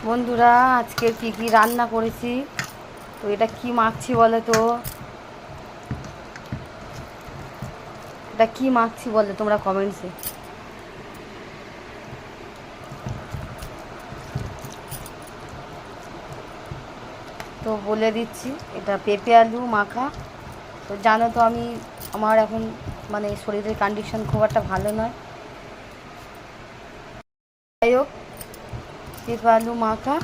বন্ধুরা, আজকে কি কি রান্না করেছি, তো এটা কি মাখছি বলো তো? এটা কি মাখছি বলো তোমরা কমেন্টসে। তো বলে দিচ্ছি, এটা পেঁপে আলু মাখা। তো জানো তো আমার এখন মানে শরীরের কন্ডিশন খুব একটা ভালো নয়। যাই হোক, পেঁপে আলু মাখা।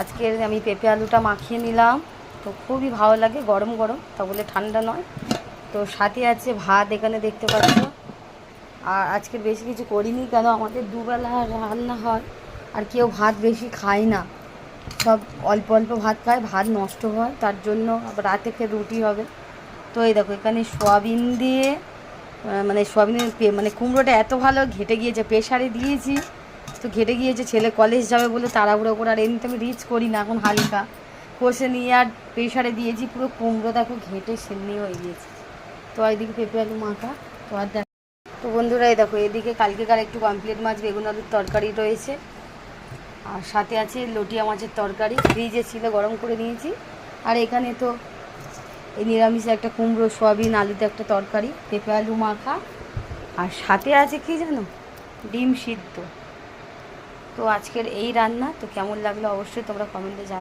আজকে আমি পেঁপে আলুটা মাখিয়ে নিলাম। তো খুবই ভালো লাগে গরম গরম, তা বলে ঠান্ডা নয়। তো সাথে আছে ভাত, এখানে দেখতে পাচ্ছ। আর আজকে বেশি কিছু করিনি, কেন আমাদের দুবেলা রান্না হয় আর কেউ ভাত বেশি খায় না। সব অল্প অল্প ভাত খায়, ভাত নষ্ট হয়, তার জন্য আবার রাতে ফের রুটি হবে। তো এই দেখো, এখানে সোয়াবিন দিয়ে মানে সোয়াবিনের মানে কুমড়োটা এত ভালো ঘেটে গিয়েছে, প্রেশারে দিয়েছি তো ঘেটে গিয়েছে। ছেলে কলেজ যাবে বলে তাড়াহুড়ো করে, আর এমনিতে আমি রিচ করি না এখন, হালকা কষে নিয়ে আর প্রেশারে দিয়েছি, পুরো কুমড়ো দেখো ঘেটে সেমনি হয়ে গিয়েছে। তো এইদিকে পেঁপে আলু মাখা। তো আর তো বন্ধুরা, এই দেখো, এদিকে কালকেকার একটু কমপ্লিট মাছ বেগুন আলুর তরকারি রয়েছে, আর সাথে আছে লটিয়া মাছের তরকারি, ফ্রিজে ছিল গরম করে নিয়েছি। আর এখানে তো এই নিরামিষে একটা কুমড়ো সোয়াবিন আলুতে একটা তরকারি, পেঁপে আলু মাখা, আর সাথে আছে কি জানো, ডিম সিদ্ধ। তো আজকের এই রান্না তো কেমন লাগলো অবশ্যই তোমরা কমেন্টে জানাও।